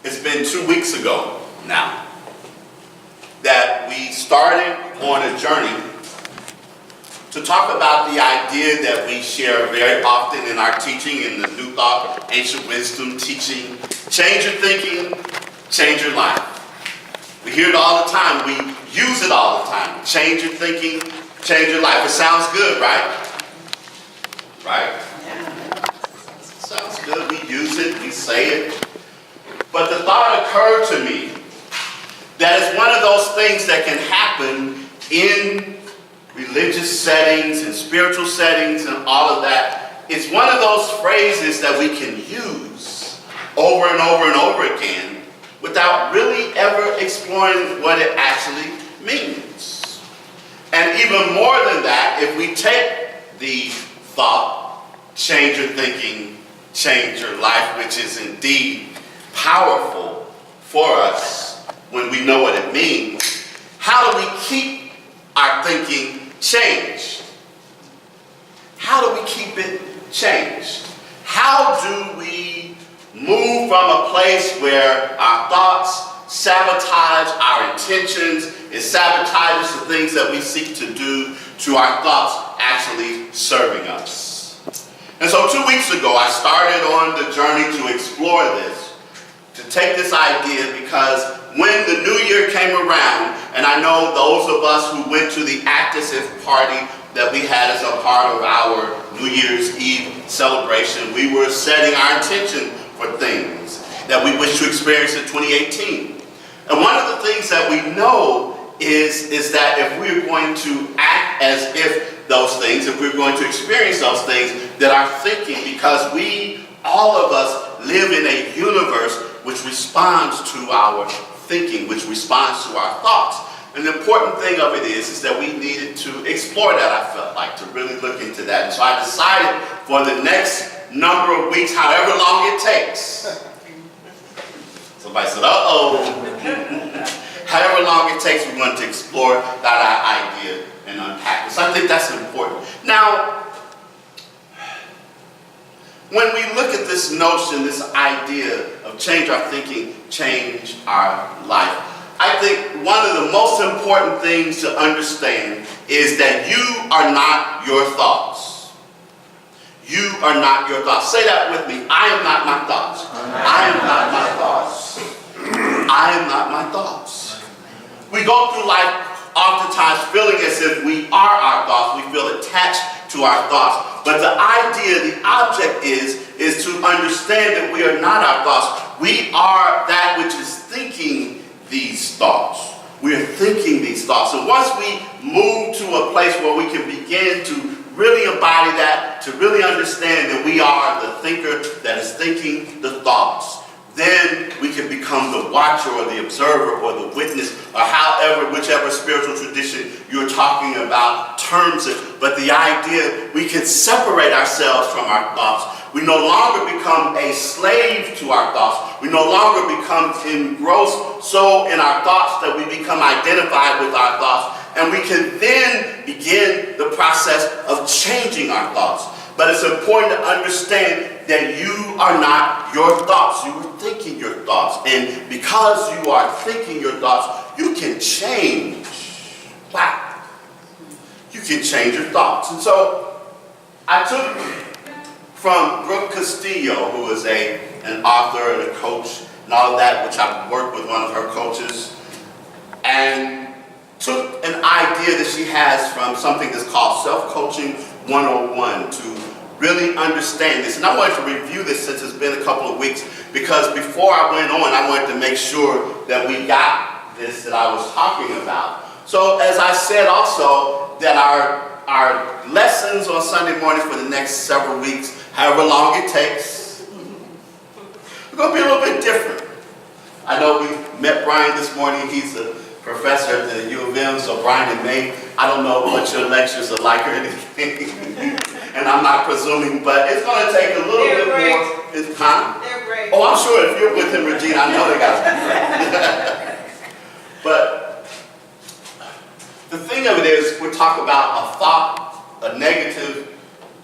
It's been 2 weeks ago now that we started on a journey to talk about the idea that we share very often in our teaching, in the New Thought, Ancient Wisdom teaching: change your thinking, change your life. We hear it all the time. We use it all the time. Change your thinking, change your life. It sounds good, right? Right? Yeah. It sounds good. We use it. We say it. But the thought occurred to me that it's one of those things that can happen in religious settings and spiritual settings and all of that. It's one of those phrases that we can use over and over and over again without really ever exploring what it actually means. And even more than that, if we take the thought, change your thinking, change your life, which is indeed powerful for us when we know what it means, how do we keep our thinking changed? How do we keep it changed? How do we move from a place where our thoughts sabotage our intentions, it sabotages the things that we seek to do, to our thoughts actually serving us? And so 2 weeks ago, I started on the journey to explore this, to take this idea, because when the new year came around, and I know those of us who went to the Active party that we had as a part of our New Year's Eve celebration, we were setting our intention for things that we wish to experience in 2018. And one of the things that we know is that if we're going to act as if those things, if we're going to experience those things, that our thinking, because we, all of us, live in a universe which responds to our thinking, which responds to our thoughts. And the important thing of it is that we needed to explore that, I felt like, to really look into that. And so I decided for the next number of weeks, however long it takes. Somebody said, uh-oh. However long it takes, we want to explore that idea and unpack it. So I think that's important. Now, when we look at this notion, this idea of change our thinking, change our life, I think one of the most important things to understand is that you are not your thoughts. You are not your thoughts. Say that with me. I am not my thoughts. I am not my thoughts. I am not my thoughts. We go through life oftentimes feeling as if we are our thoughts. We feel attached to our thoughts. But the idea, the object is to understand that we are not our thoughts. We are that which is thinking these thoughts. We are thinking these thoughts. And once we move to a place where we can begin to really embody that, to really understand that we are the thinker that is thinking the thoughts, then we can become the watcher or the observer or the witness, or however, whichever spiritual tradition you're talking about terms it. But the idea, we can separate ourselves from our thoughts. We no longer become a slave to our thoughts. We no longer become engrossed so in our thoughts that we become identified with our thoughts. And we can then begin the process of changing our thoughts. But it's important to understand that you are not your thoughts. You are thinking your thoughts. And because you are thinking your thoughts, you can change. Wow. You can change your thoughts. And so I took from Brooke Castillo, who is an author and a coach and all of that, which I've worked with one of her coaches, and took an idea that she has from something that's called Self-Coaching 101 to really understand this. And I wanted to review this since it's been a couple of weeks, because before I went on, I wanted to make sure that we got this that I was talking about. So as I said also, that our lessons on Sunday mornings for the next several weeks, however long it takes, are going to be a little bit different. I know we met Brian this morning. He's a professor at the U of M, so Brian and May, I don't know what your lectures are like or anything. And I'm not presuming, but it's going to take a little bit more. It's time. They're great. Oh, I'm sure if you're with him, Regina, I know they got to be. But the thing of it is, we're talking about a thought, a negative,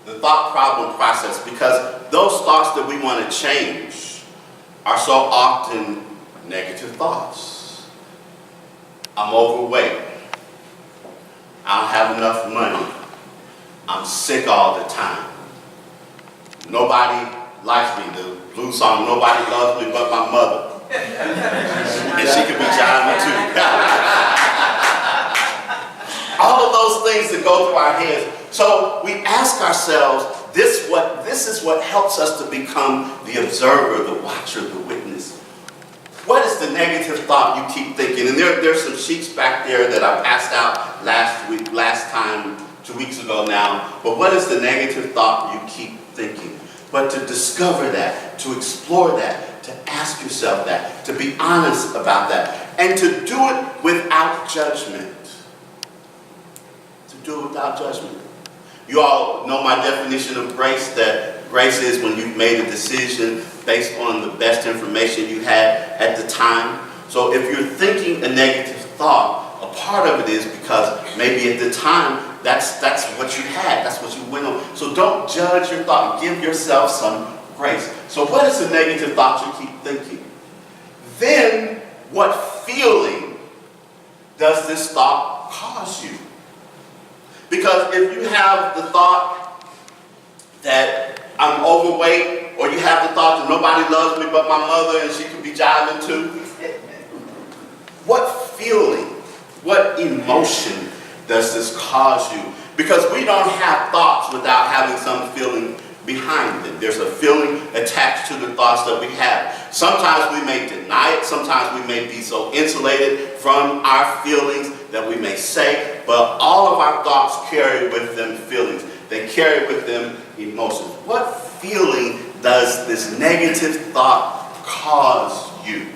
the thought problem process, because those thoughts that we want to change are so often negative thoughts. I'm overweight. I don't have enough money. I'm sick all the time. Nobody likes me. The blues song, nobody loves me but my mother. And she could be jiving too. All of those things that go through our heads. So we ask ourselves, this is what helps us to become the observer, the watcher, the witness. What is the negative thought you keep thinking? And there's some sheets back there that I passed out last time, 2 weeks ago now. But what is the negative thought you keep thinking? But to discover that, to explore that, to ask yourself that, to be honest about that, and to do it without judgment. To do it without judgment. You all know my definition of grace, that grace is when you've made a decision based on the best information you had at the time. So if you're thinking a negative thought, a part of it is because maybe at the time, that's what you had, that's what you went on. So don't judge your thought, give yourself some grace. So what is the negative thought you keep thinking? Then what feeling does this thought cause you? Because if you have the thought that I'm overweight, or you have the thought that nobody loves me but my mother and she could be jiving too, what feeling, what emotion does this cause you? Because we don't have thoughts without having some feeling behind them. There's a feeling attached to the thoughts that we have. Sometimes we may deny it. Sometimes we may be so insulated from our feelings that we may say, but all of our thoughts carry with them feelings. They carry with them emotions. What feeling does this negative thought cause you?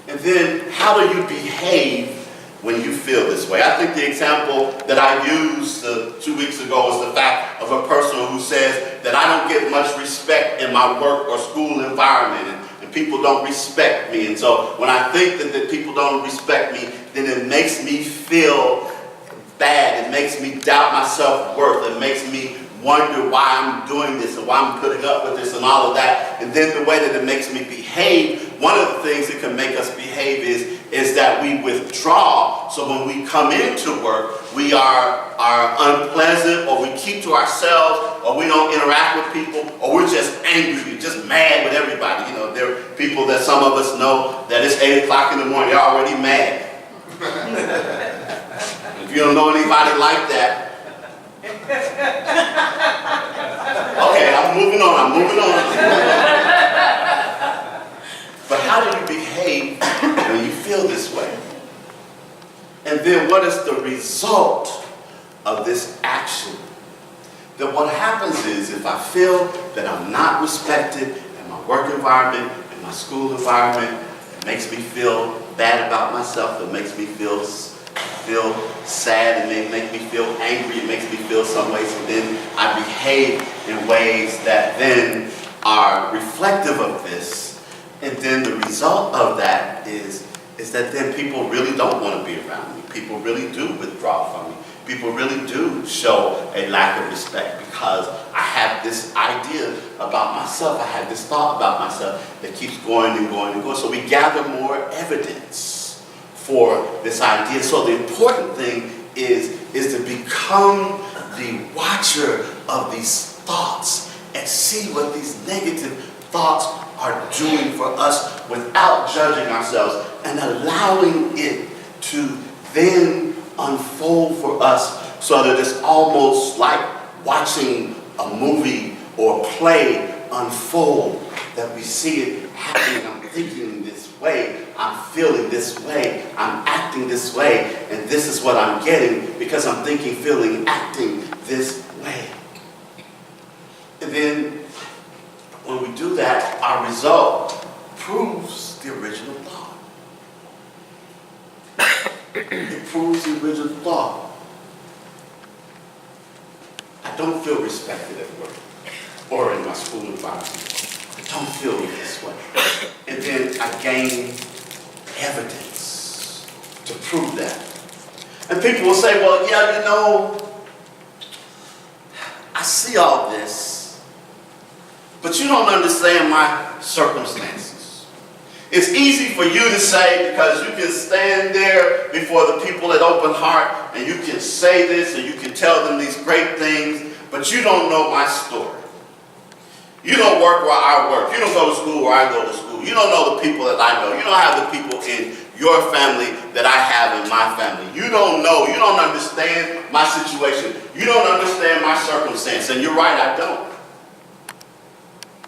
And then how do you behave when you feel this way? I think the example that I used 2 weeks ago was the fact of a person who says that I don't get much respect in my work or school environment, and people don't respect me. And so when I think that people don't respect me, then it makes me feel bad. It makes me doubt my self-worth. It makes me wonder why I'm doing this and why I'm putting up with this and all of that. And then the way that it makes me behave, one of the things that can make us behave is that we withdraw. So when we come into work, we are unpleasant, or we keep to ourselves, or we don't interact with people, or we're just angry, just mad with everybody. You know, there are people that some of us know that it's 8 o'clock in the morning, they're already mad. If you don't know anybody like that, okay, I'm moving on. But how do you behave when you feel this way? And then what is the result of this action? That what happens is, if I feel that I'm not respected in my work environment, in my school environment, it makes me feel bad about myself, it makes me feel sad, it may make me feel angry, it makes me feel some ways, and then I behave in ways that then are reflective of this. And then the result of that is that then people really don't want to be around me. People really do withdraw from me. People really do show a lack of respect because I have this idea about myself. I have this thought about myself that keeps going and going and going. So we gather more evidence for this idea. So the important thing is to become the watcher of these thoughts and see what these negative thoughts are doing for us without judging ourselves and allowing it to then unfold for us, so that it's almost like watching a movie or play unfold, that we see it happening. I'm thinking this way, I'm feeling this way, I'm acting this way, and this is what I'm getting because I'm thinking, feeling, acting this way. And then when we do that, our result proves the original thought. It proves the original thought. I don't feel respected at work or in my school environment. I don't feel this way. And then I gain evidence to prove that. And people will say, well, yeah, you know, I see all this, but you don't understand my circumstances. It's easy for you to say, because you can stand there before the people at Open Heart and you can say this and you can tell them these great things, but you don't know my story. You don't work where I work. You don't go to school where I go to school. You don't know the people that I know. You don't have the people in your family that I have in my family. You don't know. You don't understand my situation. You don't understand my circumstance. And you're right, I don't.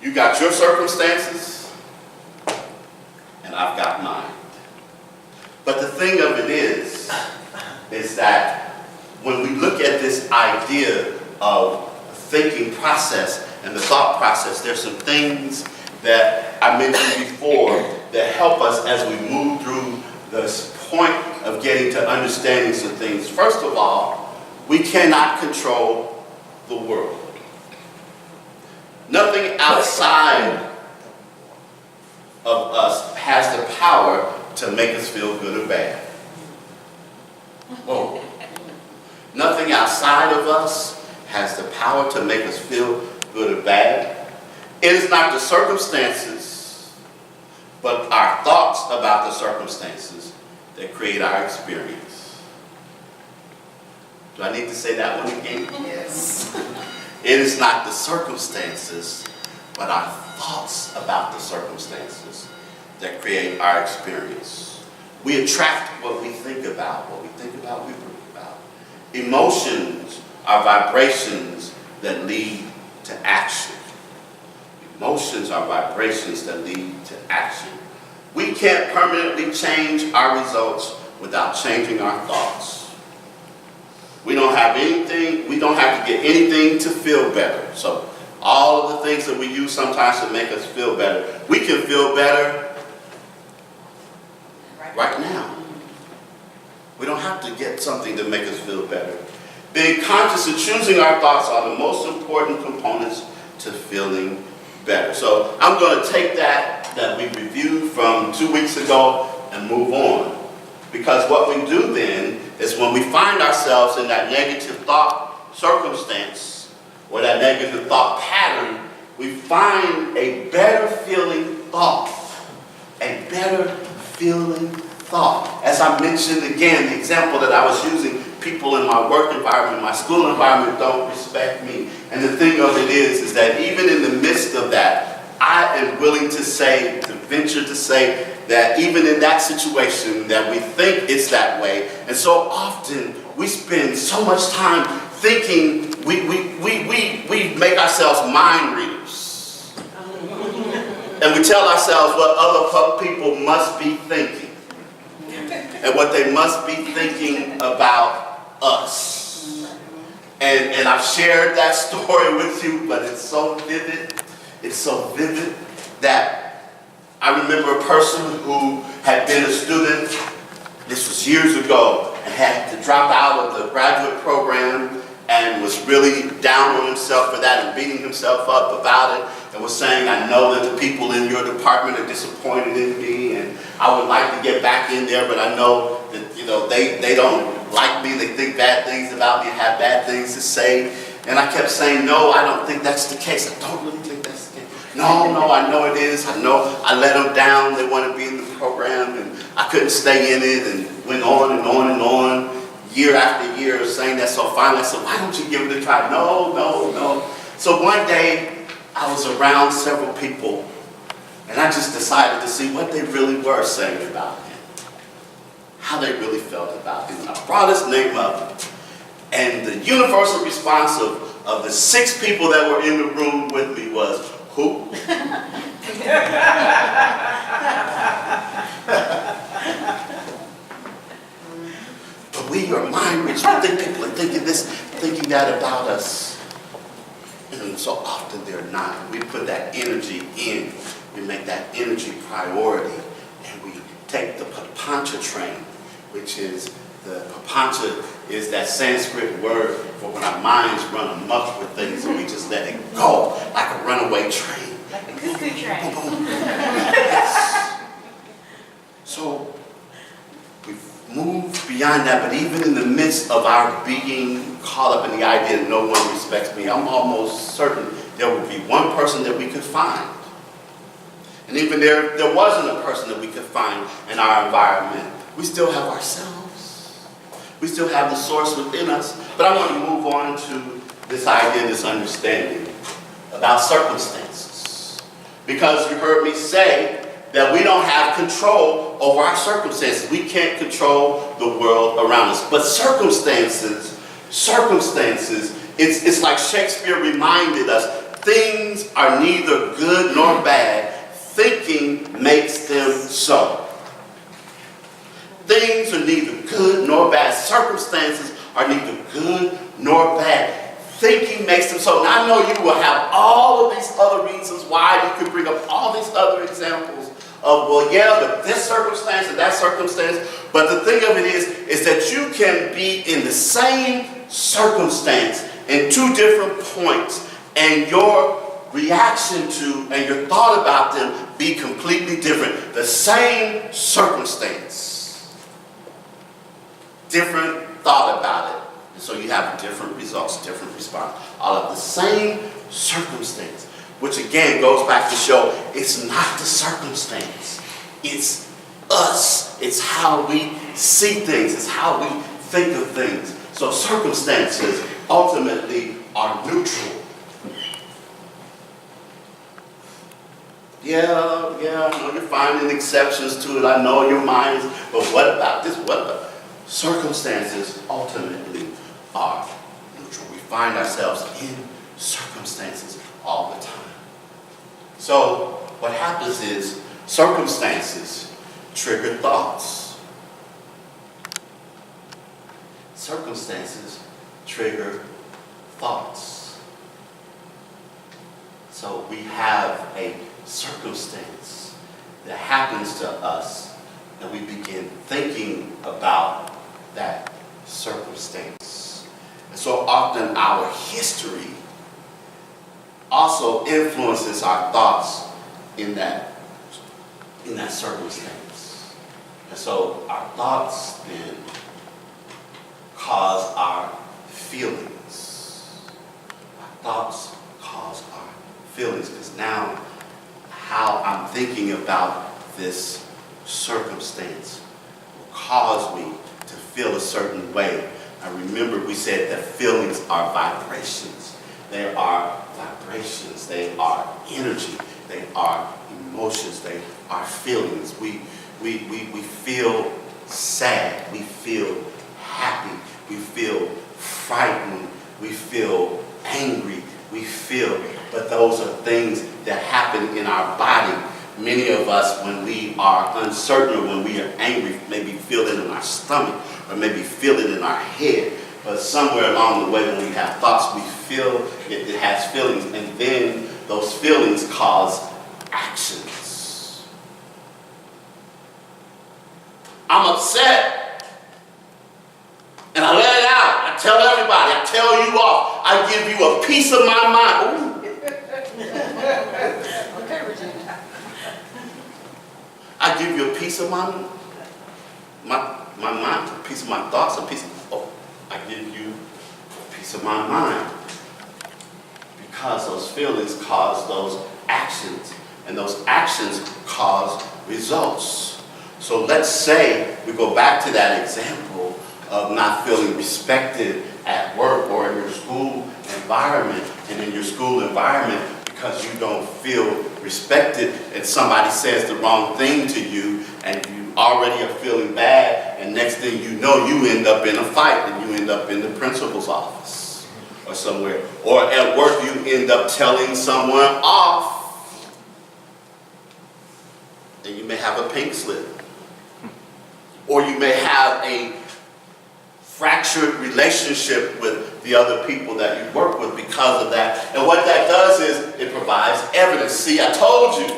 You got your circumstances, and I've got mine. But the thing of it is that when we look at this idea of thinking process and the thought process, there's some things that I mentioned before that help us as we move through this point of getting to understanding some things. First of all, we cannot control the world. Nothing outside of us has the power to make us feel good or bad. Whoa. Nothing outside of us has the power to make us feel good or bad. It is not the circumstances, but our thoughts about the circumstances that create our experience. Do I need to say that one again? Yes. It is not the circumstances, but our thoughts about the circumstances that create our experience. We attract what we think about. What we think about, we bring about. Emotions are vibrations that lead to action. Emotions are vibrations that lead to action. We can't permanently change our results without changing our thoughts. We don't have anything, we don't have to get anything to feel better. So all of the things that we use sometimes to make us feel better, we can feel better right now. We don't have to get something to make us feel better. Being conscious and choosing our thoughts are the most important components to feeling better. So I'm going to take that we reviewed from 2 weeks ago and move on. Because what we do then is when we find ourselves in that negative thought circumstance or that negative thought pattern, we find a better feeling thought. A better feeling thought. As I mentioned again, the example that I was using, people in my work environment, my school environment don't respect me. And the thing of it is that even in the midst of that, I am willing to say, to venture to say, that even in that situation that we think it's that way, and so often we spend so much time thinking, we make ourselves mind readers. And we tell ourselves what other people must be thinking. And what they must be thinking about us. And I've shared that story with you, but it's so vivid. It's so vivid that I remember a person who had been a student, this was years ago, and had to drop out of the graduate program and was really down on himself for that and beating himself up about it and was saying, I know that the people in your department are disappointed in me and I would like to get back in there, but I know that they don't like me, they think bad things about me, have bad things to say. And I kept saying, no, I don't think that's the case. I don't really think that's the case. No, I know it is. I know I let them down. They want to be in the program, and I couldn't stay in it, and went on and on and on, year after year, saying that. So finally I said, why don't you give it a try? No. So one day I was around several people, and I just decided to see what they really were saying about him, how they really felt about him. And I brought his name up, and the universal response of the 6 people that were in the room with me was, who? But we are mind rich. We think people are thinking this, thinking that about us. And so often they're not. We put that energy in. We make that energy priority. And we take the papancha train, which is the papancha is that Sanskrit word for when our minds run amok with things and we just let it go like a runaway train. Like a cuckoo train. Boom, boom. Yes. So we've moved beyond that, but even in the midst of our being caught up in the idea that no one respects me, I'm almost certain there would be one person that we could find And even there wasn't a person that we could find in our environment, we still have ourselves. We still have the source within us. But I want to move on to this idea, this understanding about circumstances. Because you heard me say that we don't have control over our circumstances. We can't control the world around us. But circumstances, it's like Shakespeare reminded us, things are neither good nor bad. Thinking makes them so. Things are neither good nor bad. Circumstances are neither good nor bad. Thinking makes them so. Now I know you will have all of these other reasons why you could bring up all these other examples of, well, yeah, but this circumstance and that circumstance. But the thing of it is that you can be in the same circumstance in two different points, and your reaction to and your thought about them be completely different. The same circumstance, different thought about it. And so you have different results, different response. All of the same circumstance, which again goes back to show it's not the circumstance. It's us. It's how we see things. It's how we think of things. So circumstances ultimately are neutral. Yeah, I know you're finding exceptions to it. I know your minds, but what about this? What about? Circumstances ultimately are neutral. We find ourselves in circumstances all the time. So what happens is circumstances trigger thoughts. Circumstances trigger thoughts. So we have a circumstance that happens to us, and we begin thinking about that circumstance. And so often our history also influences our thoughts in that circumstance. And so our thoughts then cause our feelings. Our thoughts cause our feelings, because now how I'm thinking about this circumstance will cause me to feel a certain way. I remember we said that feelings are vibrations. They are vibrations. They are energy. They are emotions. They are feelings. We feel sad. We feel happy. We feel frightened. We feel angry. We feel, but those are things that happen in our body. Many of us, when we are uncertain or when we are angry, maybe feel it in our stomach or maybe feel it in our head. But somewhere along the way, when we have thoughts, we feel it has feelings, and then those feelings cause actions. I'm upset, and I let it out. I tell everybody. I tell you off. I give you a piece of my mind. Ooh. Okay, Regina. I give you a piece of my mind, a piece of my thoughts, I give you a piece of my mind. Because those feelings cause those actions, and those actions cause results. So let's say we go back to that example of not feeling respected at work or in your school environment, and in your school environment, because you don't feel respected and somebody says the wrong thing to you, and you already are feeling bad, and next thing you know, you end up in a fight, and you end up in the principal's office or somewhere. Or at work, you end up telling someone off, and you may have a pink slip. Or you may have a fractured relationship with the other people that you work with because of that. And what that does is it provides evidence. See, I told you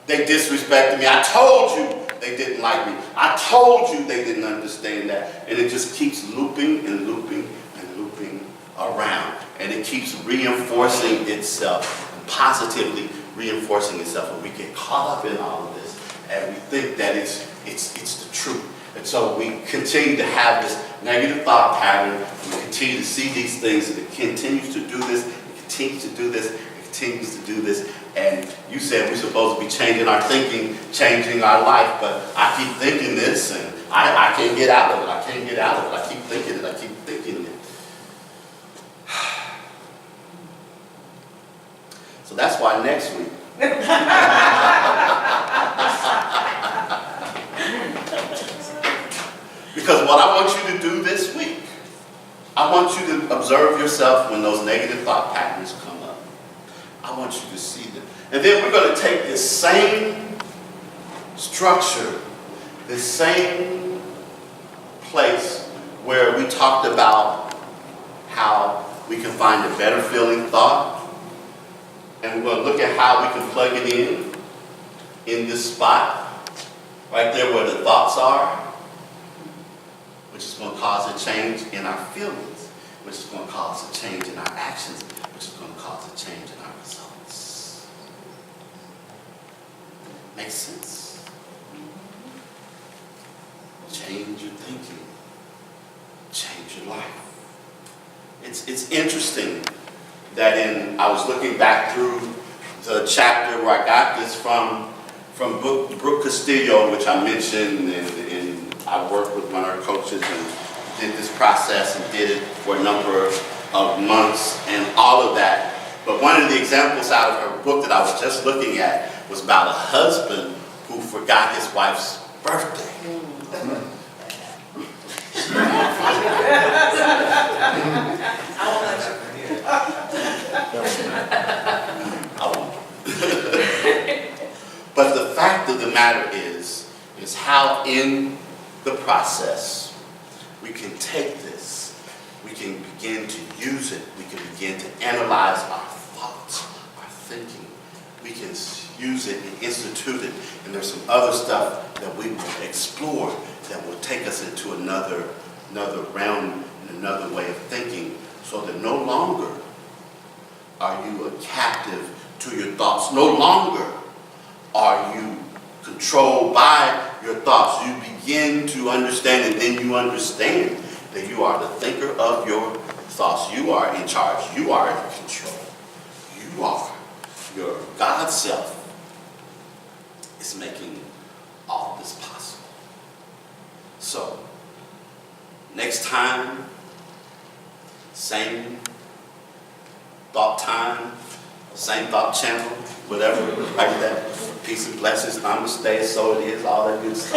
they disrespected me. I told you they didn't like me. I told you they didn't understand that. And it just keeps looping and looping and looping around. And it keeps reinforcing itself, and positively reinforcing itself. And we get caught up in all of this, and we think that it's the truth. And so we continue to have this negative thought pattern. We continue to see these things, and it continues to do this, it continues to do this, it continues to do this. And you said we're supposed to be changing our thinking, changing our life, but I keep thinking this, and I can't get out of it. I can't get out of it. I keep thinking it. I keep thinking it. So that's why next week, because what I want you to do this week, I want you to observe yourself when those negative thought patterns come up. I want you to see them. And then we're going to take this same structure, this same place where we talked about how we can find a better feeling thought, and we're going to look at how we can plug it in this spot, right there where the thoughts are, which is going to cause a change in our feelings, which is going to cause a change in our actions, which is going to cause a change in our results. Makes sense? Change your thinking. Change your life. It's interesting that I was looking back through the chapter where I got this from Brooke Castillo, which I mentioned, and I worked with one of her coaches and did this process and did it for a number of months and all of that. But one of the examples out of her book that I was just looking at was about a husband who forgot his wife's birthday. I won't let you forget. I won't. But the fact of the matter is how in the process we can take this, we can begin to use it, we can begin to analyze our thoughts, our thinking. We can use it and institute it, and there's some other stuff that we will explore that will take us into another realm and another way of thinking, so that no longer are you a captive to your thoughts. No longer are you controlled by your thoughts. You begin to understand, and then you understand that you are the thinker of your thoughts. You are in charge. You are in control. You are. Your God self is making all this possible. So, next time, same thought time, same thought channel, whatever, like that. Peace and blessings, namaste, so it is, all that good stuff.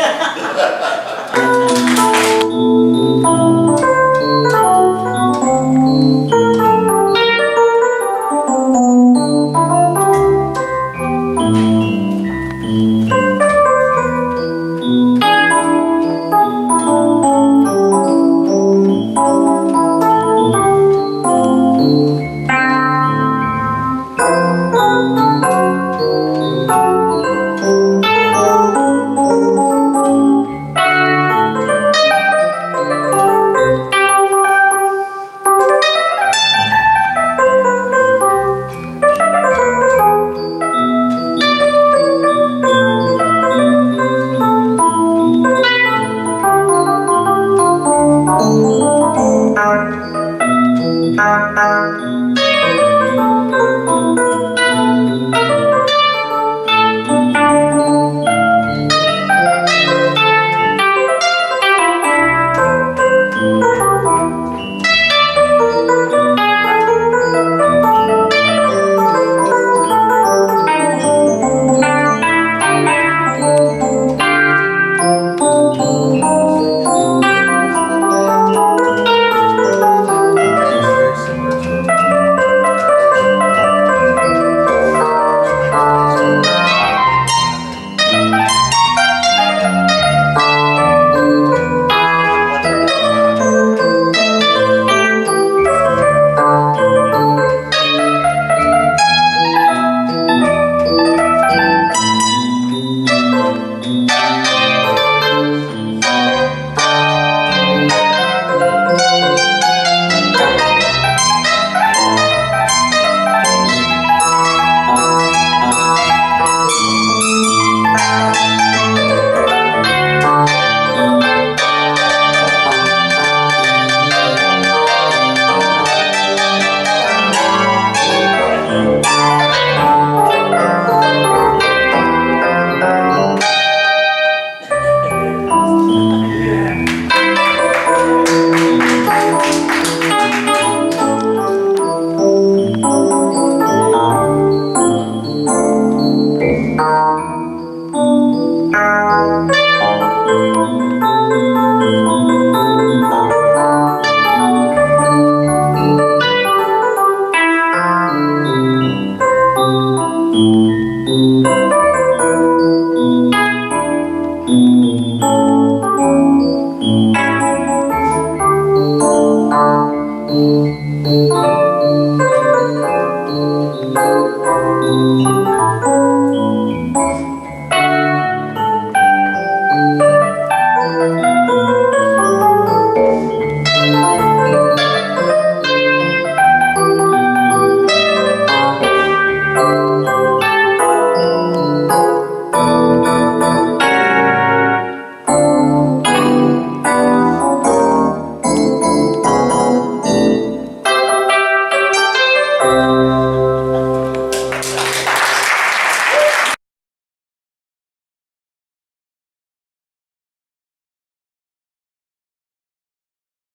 you.